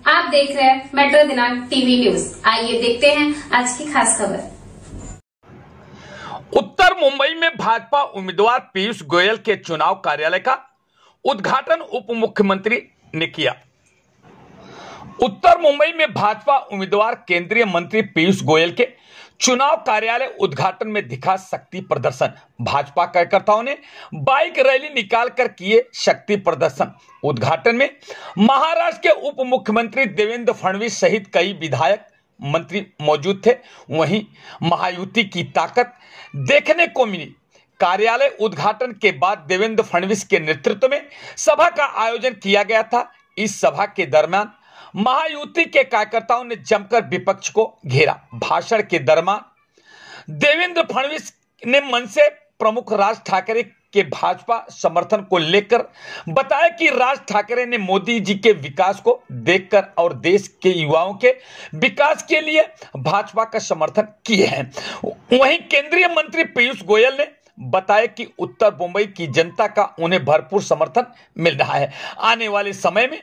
आप देख रहे हैं मेट्रो दिनांक टीवी न्यूज। आइए देखते हैं आज की खास खबर। उत्तर मुंबई में भाजपा उम्मीदवार पीयूष गोयल के चुनाव कार्यालय का उद्घाटन उप मुख्यमंत्री ने किया। उत्तर मुंबई में भाजपा उम्मीदवार केंद्रीय मंत्री पीयूष गोयल के चुनाव कार्यालय उद्घाटन में दिखा शक्ति प्रदर्शन। भाजपा कार्यकर्ताओं ने बाइक रैली निकालकर किए शक्ति प्रदर्शन। उद्घाटन में महाराष्ट्र के उप मुख्यमंत्री देवेंद्र फडणवीस सहित कई विधायक मंत्री मौजूद थे। वहीं महायुति की ताकत देखने को मिली। कार्यालय उद्घाटन के बाद देवेंद्र फडणवीस के नेतृत्व में सभा का आयोजन किया गया था। इस सभा के दरमियान महायुति के कार्यकर्ताओं ने जमकर विपक्ष को घेरा। भाषण के दरमियान देवेंद्र फडणवीस ने मंच से प्रमुख राज ठाकरे के भाजपा समर्थन को लेकर बताया कि राज ठाकरे ने मोदी जी के विकास को देखकर और देश के युवाओं के विकास के लिए भाजपा का समर्थन किए हैं। वहीं केंद्रीय मंत्री पीयूष गोयल ने बताया कि उत्तर मुंबई की जनता का उन्हें भरपूर समर्थन मिल रहा है। आने वाले समय में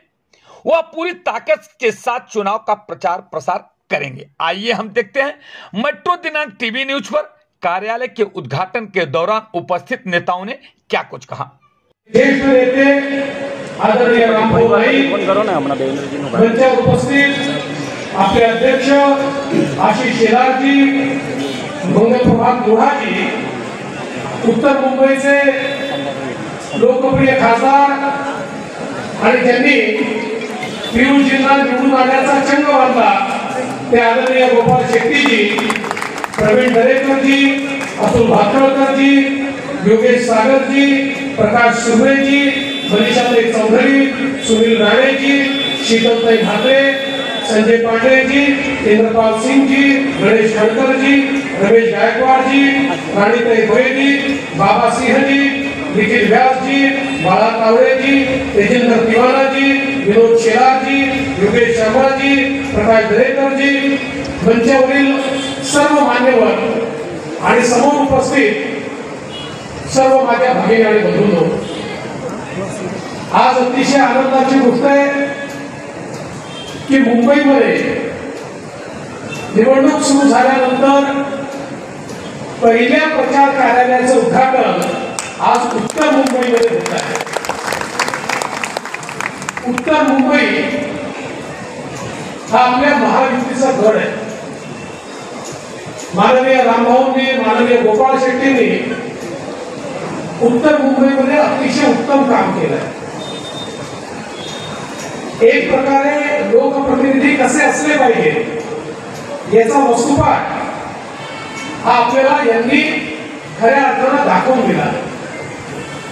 वह पूरी ताकत के साथ चुनाव का प्रचार प्रसार करेंगे। आइए हम देखते हैं मेट्रो दिनांक टीवी न्यूज पर कार्यालय के उद्घाटन के दौरान उपस्थित नेताओं ने क्या कुछ कहा। देश में रहते आदरणीय रामभाऊ भाई मंचावर उपस्थित आपके अध्यक्ष आशीष शेलार जी, मंगल प्रभात लोढ़ा जी, उत्तर मुंबईचे लोकप्रिय खासदार आणि ज्यांनी पीयूषजींना निवडून आल्याचा चंग बांधला ते आदरणीय गोपाळ शेट्टीजी, प्रवीण दरेकरजी, अतुल भातखळकरजी, योगेश सागरजी, प्रकाश सुर्वेजी, मनीषाताई चौधरी, सुनील राणेजी, शीतलताई भाकरे, संजय पांडेजी, इंद्रपाल सिंहजी, गणेश खडकरजी, रमेश गायकवाडजी, राणीताई गोयेजी, बाबा सिंहजी, निखिल व्यासजी, बाळा तावडेजी, तेजेंद्र तिवाराजी, विनोद शेलारजी, योगेश शर्माजी, प्रकाश दरेकरजी, मंचावरील सर्व मान्यवर आणि समोर उपस्थित सर्व माझ्या भगिनी आणि बंधूंनो, आज अतिशय आनंदाची गोष्ट आहे की मुंबईमध्ये निवडणूक सुरू झाल्यानंतर पहिल्या प्रचार कार्यालयाचं उद्घाटन आज उत्तर मुंबईमध्ये होत आहे। उत्तर मुंबई हा आपल्या महायुतीचा गड आहे। माननीय रामभाऊंनी, माननीय गोपाळ शेट्टींनी उत्तर मुंबईमध्ये अतिशय उत्तम काम केलंय। एक प्रकारे लोकप्रतिनिधी कसे असले पाहिजे याचा वस्तुपाठ हा आपल्याला यांनी खऱ्या अर्थानं दाखवून दिला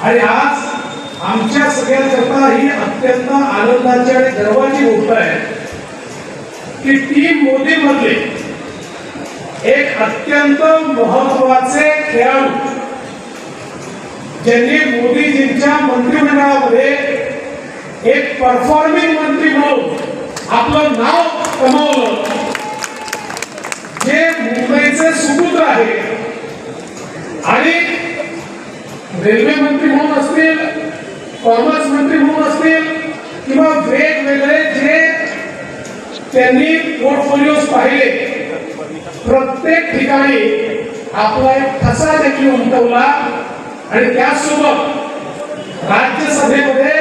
आणि आज आमच्या सगळ्यांकरता ही अत्यंत आनंदाची आणि गर्वाची गोष्ट आहे की टीम मोदी मधले एक अत्यंत महत्वाचे खेळाडू ज्यांनी मोदीजींच्या मंत्रिमंडळामध्ये एक परफॉर्मिंग मंत्री म्हणून आपलं नाव कमावलं, जे मुंबईचे सुपुत्र आहे आणि रेल्वे मंत्री म्हणून असतील, कॉमर्स मंत्री म्हणून असतील किंवा वेगवेगळे जे त्यांनी पोर्टफोलिओज पाहिले, प्रत्येक ठिकाणी आपला एक ठसा देखील उमटवला आणि त्यासोबत राज्यसभेमध्ये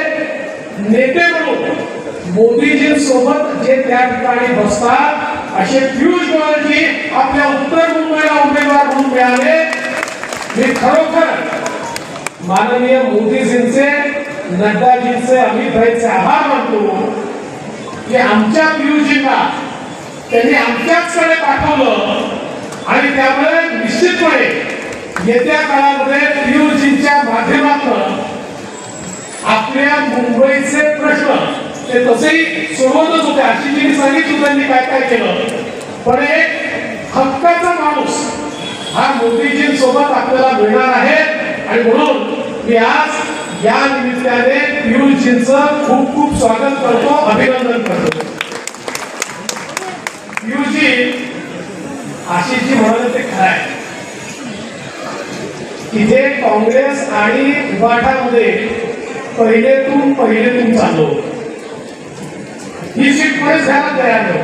नेते म्हणून मोदीजींसोबत जे त्या ठिकाणी बसतात असे पीयूष गोयलजी आपल्या उत्तर मुंबईला उमेदवार म्हणून मिळाले। मी खरोखर माननीय मोदीजींचे, नड्डाजींचे, अमित भाईचे आभार मानतो की आमच्या पीयूषजींना त्यांनी आमच्याचकडे पाठवलं आणि त्यामुळे निश्चितपणे येत्या काळामध्ये पीयूषजींच्या माध्यमातून आपल्या मुंबईचे प्रश्न ते तसेही सोडवतच होते। आशिषजींनी सांगितलं त्यांनी काय काय केलं, पण एक हक्काचा माणूस हा मोदीजींसोबत आपल्याला मिळणार आहे आणि म्हणून मी आज या निमित्ताने पीयूषजींचं खूप खूप स्वागत करतो, अभिनंदन करतो। पीयूषजी, आशिषजी म्हणाले ते खरं आहे की जे काँग्रेस आणि उभाठामध्ये पहिले तुम चाललो ही सीट कोणीच घ्यायला तयार नाही.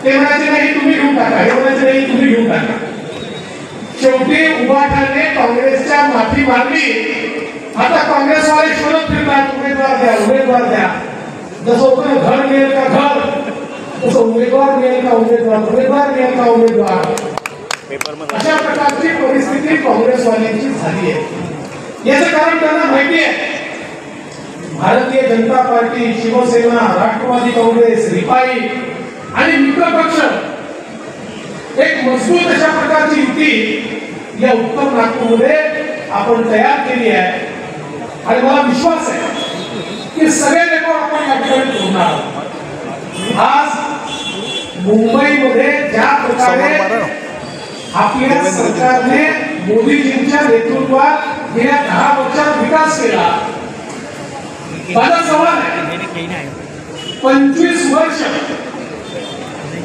ते म्हणायचे नाही तुम्ही घेऊन टाका, हे म्हणायचे नाही तुम्ही घेऊन टाका. शेवटी उभाठाने काँग्रेसच्या माफी मागली. आता काँग्रेसवाले शोधत फिरतात उमेदवार द्या उमेदवार द्या. जसं होतं घर मिळेल का घर, तसं उमेदवार मिळेल का उमेदवार, उमेदवार मिळेल का उमेदवार, अशा प्रकारची परिस्थिती काँग्रेसवाल्यांची झाली आहे. याचं कारण त्यांना माहिती आहे. भारतीय जनता पार्टी, शिवसेना, राष्ट्रवादी काँग्रेस, रिपाई आणि मित्र पक्ष एक मजबूत अशा प्रकारची युती या उत्तर नागपूरमध्ये आपण तयार केली आहे. आणि मला विश्वास आहे की सगळे रेकॉर्ड आपण या ठिकाणी तोडणार. आज मुंबईमध्ये ज्या प्रकारे आपल्या सरकारने मोदीजींच्या नेतृत्वात गेल्या 10 वर्षात विकास केला, माझा सवाल आहे 25 वर्ष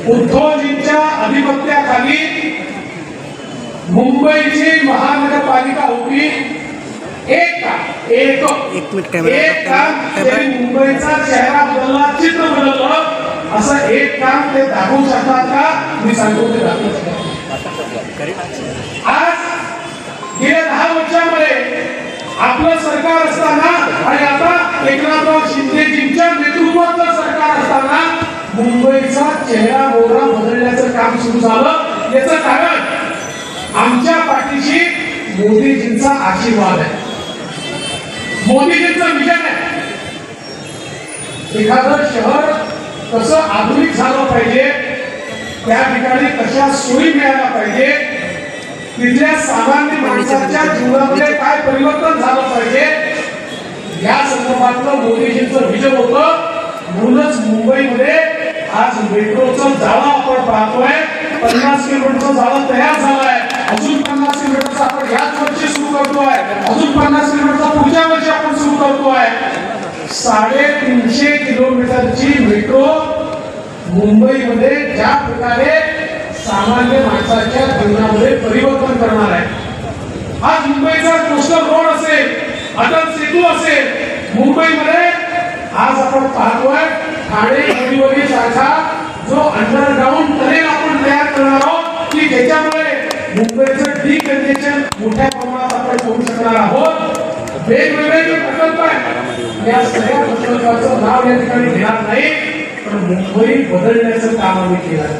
उद्धवजींच्या अधिपत्याखाली मुंबईची महानगरपालिका होती. एक काम त्यांनी मुंबईचा चेहरा बदलला, चित्र बदललं, असं एक काम ते दाखवू शकतात का? मी सांगतो ते दाखवू शकतात. आज गेल्या 10 वर्षांमध्ये आपलं सरकार असताना आणि आता एकनाथराव शिंदेजींच्या नेतृत्वातलं सरकार असताना मुंबईचा चेहरा मोहरा बदलण्याचं काम सुरू झालं. याचं कारण आमच्या पाठीशी मोदीजींचा आशीर्वाद आहे, मोदीजींचं विजन आहे. एखादं शहर कसं आधुनिक झालं पाहिजे, त्या ठिकाणी कशा सोयी मिळायला पाहिजे, तिथल्या सामान्य माणसाच्या जीवनामध्ये काय परिवर्तन झालं पाहिजे, या संदर्भातलं मोदीजींचं विजन होतं. म्हणूनच मुंबईमध्ये आज मेट्रोचं जाळं आपण पाहतोय. 50 किलोमीटरचं जाळं तयार झालंय. अजून 50 किलोमीटरचं आपण याच वर्षी सुरू करतोय. अजून 50 किलोमीटरचं पुढच्या वर्षी आपण सुरू करतोय. 350 किलोमीटरची मेट्रो मुंबईमध्ये ज्या प्रकारे सामान्य माणसाच्या जीवनामध्ये परिवर्तन करणार आहे. आज मुंबईचा कोस्टल रोड असेल, अटल सेतू असेल, मुंबईमध्ये आज आपण पाहतोय ठाणे बोरीवली सारखा जो अंडरग्राउंड टनेल आपण तयार करणार आहोत की ज्याच्यामुळे मुंबईचं डिकंजेशन मोठ्या प्रमाणात आपण करू शकणार आहोत. वेगवेगळे जे प्रकल्प आहेत या सगळ्या प्रकल्पाचं नाव या ठिकाणी घेणार नाही, पण मुंबई बदलण्याचं काम आम्ही केलं.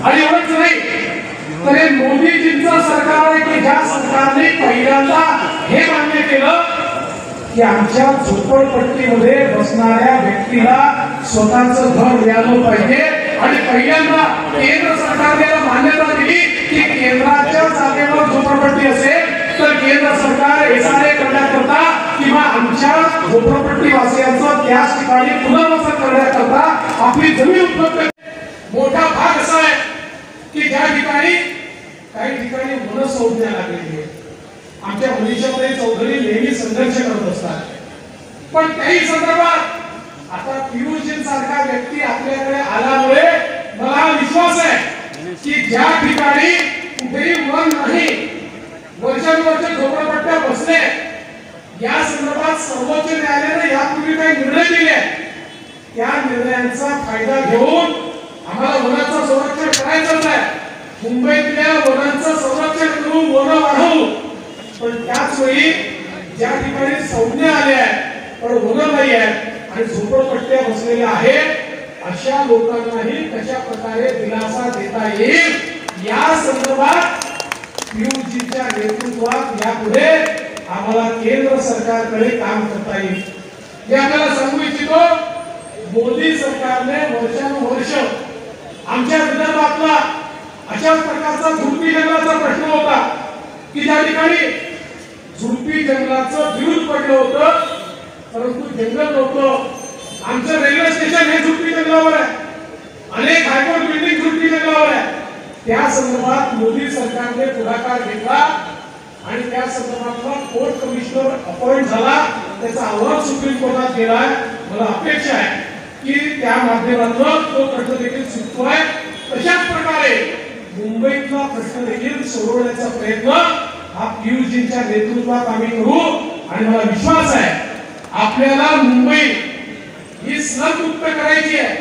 आणि एवढंच नाही तर हे मोदीजींचं सरकार आहे की ज्या सरकारने पहिल्यांदा हे मान्य केलं की आमच्या झोपडपट्टीमध्ये बसणाऱ्या व्यक्तीला स्वतःचं घर मिळालं पाहिजे. आणि पहिल्यांदा केंद्र सरकारने मान्यता दिली की केंद्राच्या जागेवर झोपडपट्टी असेल तर केंद्र सरकार एसआरए करण्याकरता किंवा आमच्या झोपडपट्टी वासियांचं त्याच ठिकाणी पुनर्वसन करण्याकरता आपली जमीन उपलब्ध. मोठा भाग असा आहे की ज्या ठिकाणी काही ठिकाणी वनसंज्ञा लागलेली आहे. आमच्या मनीषाताई चौधरी नेहमी संघर्ष करत असतात, पण काही संदर्भात आता पियुषजींसारखा व्यक्ती आपल्याकडे आल्यामुळे मला विश्वास आहे की ज्या ठिकाणी कुठेही वन नाही, वर्षानुवर्ष झोपडपट्ट्या बसले, या संदर्भात सर्वोच्च न्यायालयाने यापूर्वी काही निर्णय दिले, त्या निर्णयांचा फायदा घेऊन आम्हाला वनाचं संरक्षण करायचं आहे. मुंबईतल्या वनांचं संरक्षण करू, वन वाढवू, पण त्याच वेळी ज्या ठिकाणी संज्ञा आल्या आहेत पण वन नाही आहे आणि झोपडपट्ट्या बसलेल्या आहेत अशा लोकांनाही कशा प्रकारे दिलासा देता येईल या संदर्भात पियुषजींच्या नेतृत्वात यापुढे आम्हाला केंद्र सरकारकडे काम करता येईल. मी आपल्याला सांगू इच्छितो, मोदी सरकारने वर्षानुवर्ष आमच्या विदर्भातला अशाच प्रकारचा झुडपी जंगलाचा प्रश्न होता की ज्या ठिकाणी झुडपी जंगलाचं विरोध पडलं होतं, परंतु जंगल नव्हतं. आमचं रेल्वे स्टेशन हे झुडपी जंगलावर आहे, अनेक हायकोर्ट बिल्डिंग झुडपी जंगलावर आहे. त्या संदर्भात मोदी सरकारने पुढाकार घेतला आणि त्या संदर्भातला कोर्ट कमिशनर अपॉइंट झाला, त्याचा अहवाल सुप्रीम कोर्टात गेलाय. मला अपेक्षा आहे की त्या माध्यमातून तो प्रश्न देखील सुटतोय. तशाच प्रकारे मुंबईतला प्रश्न देखील सोडवण्याचा प्रयत्न हा पियुषजींच्या नेतृत्वात आम्ही करू. आणि मला विश्वास आहे आपल्याला मुंबई ही स्लम मुक्त करायची आहे.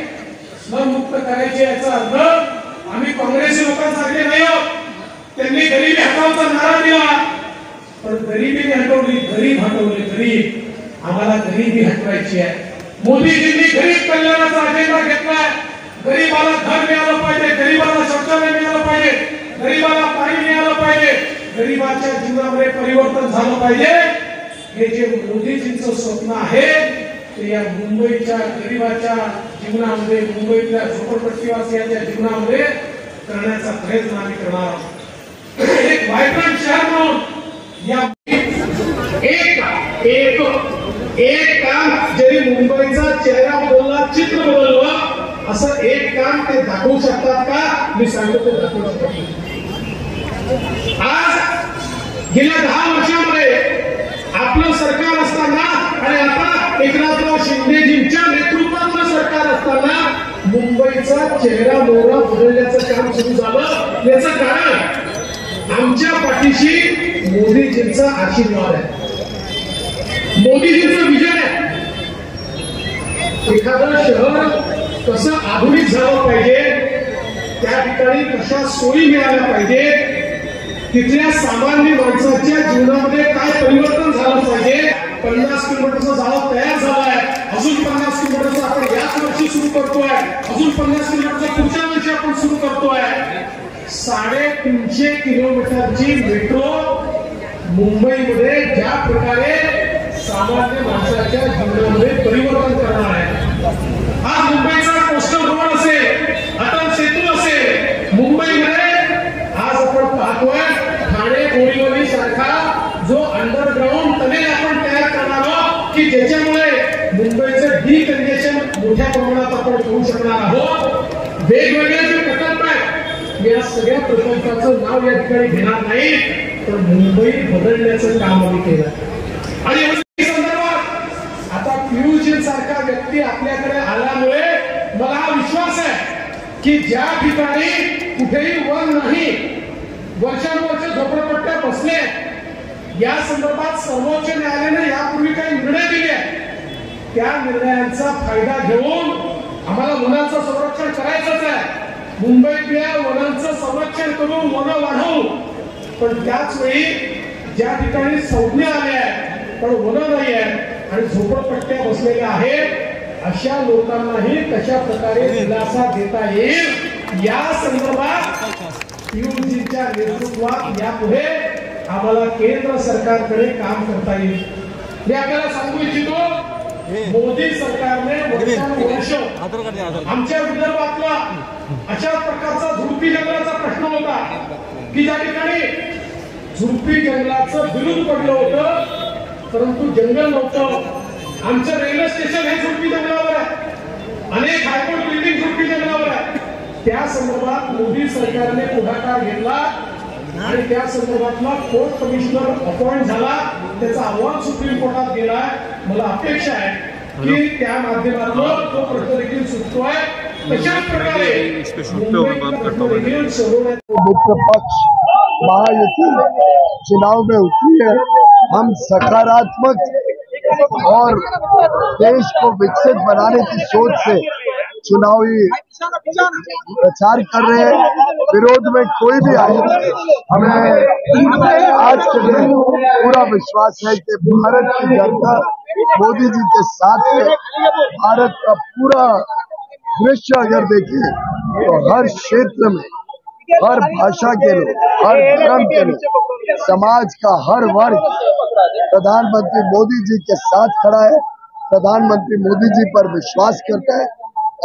स्लम मुक्त करायची याचा अर्थ आम्ही काँग्रेसी लोकांसारखे नाही आहोत. त्यांनी गरिबी हटवण्याचा नारा दिला, पण गरिबी हटवली, गरीब हटवले. गरीब आम्हाला गरिबी हटवायची आहे. मोदीजींनी गरीब कल्याणाचा अजेंडा घेतलाय. गरीबाला घर मिळालं पाहिजे, गरीबाला शौचालय मिळालं पाहिजे, गरीबाला पाणी मिळालं पाहिजे, गरीबाच्या जीवनामध्ये परिवर्तन झालं पाहिजे. हे जे मोदीजींचं स्वप्न आहे ते या मुंबईच्या गरीबाच्या जीवनामध्ये, मुंबईतल्या झोपडपट्टीवासियांच्या जीवनामध्ये करण्याचा प्रयत्न आम्ही करणार आहोत. एक व्हायब्रंट शहर म्हणून या एक काम जरी मुंबईचा चेहरा बदलला, चित्र बदललं, असं एक काम ते दाखवू शकतात का? मी सांगतो ते दाखवू शकतात. आज गेल्या 10 वर्षांमध्ये आपलं सरकार असताना आणि आता एकनाथराव शिंदेजींच्या नेतृत्वातलं सरकार असताना मुंबईचा चेहरा मोहरा बदलण्याचं काम सुरू झालं. याचं कारण आमच्या पाठीशी मोदीजींचा आशीर्वाद आहे, मोदीजींचं विजन आहे. एखादं शहर कसं आधुनिक झालं पाहिजे, त्या ठिकाणी कशा सोयी मिळाल्या पाहिजे, तिथल्या सामान्य माणसाच्या जीवनामध्ये काय परिवर्तन झालं पाहिजे. 50 किलोमीटरचा जाळं तयार झालाय, अजून 50 किलोमीटरचा आपण याच वर्षी सुरू करतोय, अजून 50 किलोमीटरचा पुढच्या वर्षी आपण सुरू करतोय. 350 किलोमीटरची मेट्रो मुंबईमध्ये ज्या प्रकारे सामान्य माणसाच्या जीवनामध्ये परिवर्तन करणार आहे. आज मुंबईचा कोस्टल रोड असेल, अटल सेतू असेल, मुंबईमध्ये आज आपण पाहतोय ठाणे बोरीवली सारखा जो अंडरग्राउंड टनेल आपण तयार करणार आहोत की ज्याच्यामुळे मुंबईचं डिकंजेशन मोठ्या प्रमाणात आपण करू शकणार आहोत. वेगवेगळे जे प्रकल्प आहेत, या सगळ्या प्रकल्पाचं नाव या ठिकाणी घेणार नाही, पण मुंबई बदलण्याचं काम आम्ही केलं. आणि संदर्भात आता पियुष सारखा व्यक्ती आपल्याकडे आल्यामुळे मला हा विश्वास आहे की ज्या ठिकाणी कुठेही वन नाही, वर्षानुवर्ष झोपडपट्ट्या बसले, या संदर्भात सर्वोच्च न्यायालयाने यापूर्वी काही निर्णय दिले, त्या निर्णयांचा फायदा घेऊन आम्हाला वनांचं संरक्षण करायचंच आहे. मुंबईतल्या वनांचं संरक्षण करून वनं वाढवू, पण त्याच वेळी ज्या ठिकाणी संज्ञा आल्या आहेत पण वनं नाही आहेत आणि झोपडपट्ट्या बसलेल्या आहेत, अशा लोकांनाही कशा प्रकारे दिलासा देता येईल या संदर्भात पियुषजींच्या नेतृत्वात यापुढे आम्हाला केंद्र सरकारकडे काम करता येईल. मी आपल्याला सांगू इच्छितो, मोदी सरकारने वर्षानुवर्ष आमच्या विदर्भातला अशा प्रकारचा झुडपी जंगलाचा प्रश्न होता की ज्या ठिकाणी झुडपी जंगलाचं बिरुद पडलं होतं, परंतु जंगल नव्हतं. आमचं रेल्वे स्टेशन हे झुडपी जंगलावर आहे, अनेक हायकोर्ट बिल्डिंग झुडपी जंगलावर आहे. त्या संदर्भात मोदी सरकारने पुढाकार घेतला आणि त्या संदर्भातला कोर्ट कमिशनर अपॉइंट झाला, त्याचा अहवाल सुप्रीम कोर्टात गेला. मला अपेक्षा आहे की त्या माध्यमातून तो प्रश्न देखील सुटतोय. तशाच प्रकारे मित्र पक्ष महायुति चुनाव में उतरी है. हम सकारात्मक और देश को विकसित बनाने की सोच से चुनावी प्रचार कर रहे हैं. विरोध में कोई भी आए, हमें आज के दिन पूरा विश्वास है कि भारत की जनता मोदी जी के साथ है. भारत का पूरा दृश्य अगर देखें तो हर क्षेत्र में, हर भाषा के लोग, हर धर्म के लोग, समाज का हर वर्ग प्रधानमंत्री मोदी जी के साथ खड़ा है. प्रधानमंत्री मोदी जी पर विश्वास करता है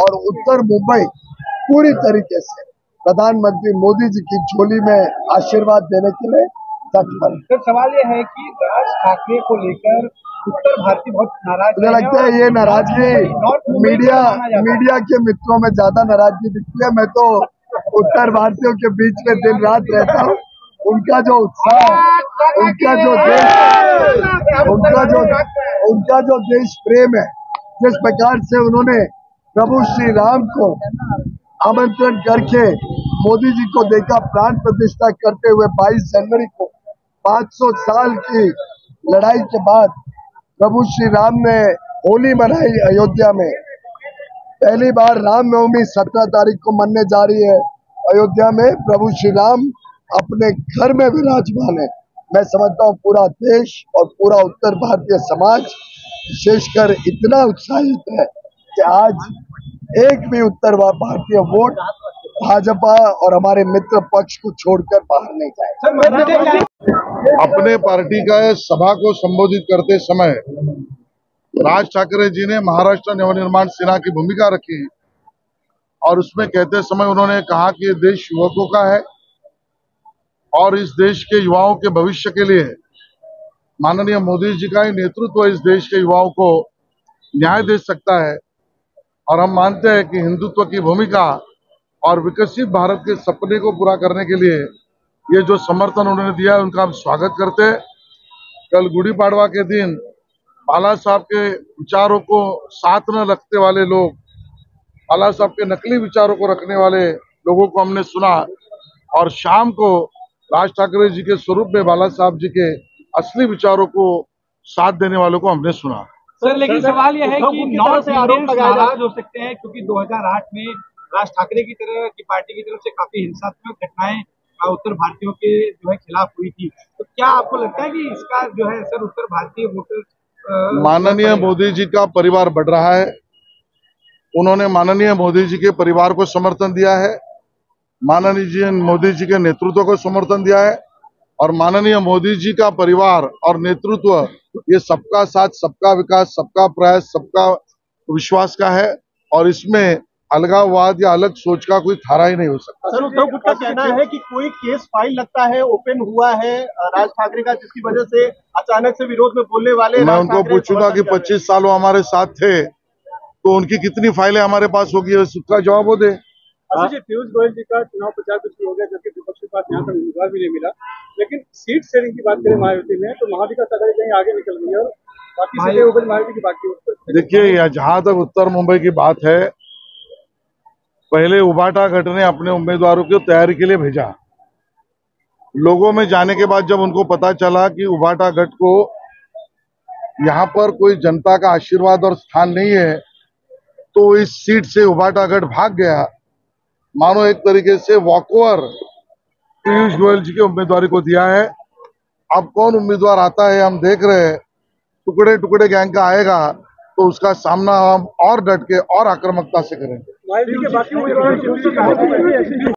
और उत्तर मुंबई पूरी तरीके से प्रधानमंत्री मोदी जी की झोली में आशीर्वाद देने के लिए तत्पर है. सवाल ये है कि राज ठाकरे को लेकर उत्तर भारतीय बहुत नाराज. मुझे लगता है ये नाराजगी मीडिया के मित्रों में ज्यादा नाराजगी दिखती है. मैं तो उत्तर भारतीयों के बीच में दिन रात रहता हूँ. उनका जो उत्साह, उनका जो देश प्रेम है, जिस प्रकार से उन्होंने प्रभु श्री राम को आमंत्रण करके मोदी जी को देखा प्राण प्रतिष्ठा करते हुए 22 जनवरी को 500 साल की लड़ाई के बाद प्रभु श्री राम ने होली मनाई अयोध्या में. पहली बार रामनवमी 17 तारीख को मनने जा रही है अयोध्या में। प्रभु श्री राम अपने घर में विराजमान है। मैं समझता हूँ पूरा देश और पूरा उत्तर भारतीय समाज विशेषकर इतना उत्साहित है कि आज एक भी उत्तर भारतीय वोट भाजपा और हमारे मित्र पक्ष को छोड़कर बाहर नहीं जाए। अपने पार्टी का सभा को संबोधित करते समय राज ठाकरे जी ने महाराष्ट्र नवनिर्माण सेना की भूमिका रखी और उसमें कहते समय उन्होंने कहा कि ये देश युवकों का है और इस देश के युवाओं के भविष्य के लिए माननीय मोदी जी का ही नेतृत्व इस देश के युवाओं को न्याय दे सकता है। और हम मानते हैं कि हिंदुत्व की भूमिका और विकसित भारत के सपने को पूरा करने के लिए ये जो समर्थन उन्होंने दिया है उनका हम स्वागत करते हैं। कल गुड़ी पाड़वा के दिन बाला साहब के विचारों को साथ न रखते वाले लोग, बाला साहब के नकली विचारों को रखने वाले लोगों को हमने सुना और शाम को राज ठाकरे जी के स्वरूप में बाला साहब जी के असली विचारों को साथ देने वालों को हमने सुना। सर लेकिन सवाल यह है कि नॉर्थ इंडियंस नाराज हो सकते हैं क्योंकि 2008 में राज ठाकरे की तरह की पार्टी की तरफ से काफी हिंसात्मक घटनाएं उत्तर भारतीयों के जो है खिलाफ हुई थी। तो क्या आपको लगता है कि इसका जो है सर उत्तर भारतीय वोटर माननीय मोदी जी का परिवार बढ़ रहा है। उन्होंने माननीय मोदी जी के परिवार को समर्थन दिया है, माननीय मोदी जी के नेतृत्व को समर्थन दिया है और माननीय मोदी जी का परिवार और नेतृत्व ये सबका साथ, सबका विकास, सबका प्रयास, सबका विश्वास का है और इसमें अलगाववाद या अलग सोच का कोई थारा ही नहीं हो सकता। सर उद्धव गुट का कहना है कि कोई केस फाइल लगता है ओपन हुआ है राज ठाकरे का, जिसकी वजह से अचानक से विरोध में बोलने वाले। मैं उनको पूछूंगा कि 25 साल वो हमारे साथ थे तो उनकी कितनी फाइलें हमारे पास होगी, उसका जवाब वो दे। पीयूष गोयल जी का चुनाव प्रचार कुछ हो गया जबकि विपक्ष के पास यहाँ पर उम्मीदवार भी नहीं मिला, लेकिन सीट शेयरिंग की बात करें महायुति में तो महाविकास अघाड़ी कहीं आगे निकल गई है और बाकी सीटें ऊपर महायुति की बाकी। देखिए जहां तक उत्तर मुंबई की बात है, पहले उबाटा गठ ने अपने उम्मीदवारों की तैयारी के लिए भेजा। लोगों में जाने के बाद जब उनको पता चला कि उबाटा गठ को यहाँ पर कोई जनता का आशीर्वाद और स्थान नहीं है तो इस सीट से उबाटा गठ भाग गया। मानो एक तरीके से वॉकओवर पीयूष गोयल जी की उम्मीदवारी को दिया है। अब कौन उम्मीदवार आता है हम देख रहे हैं। टुकड़े टुकड़े गैंग का आएगा तो उसका सामना हम और डट के और आक्रामकता से करेंगे।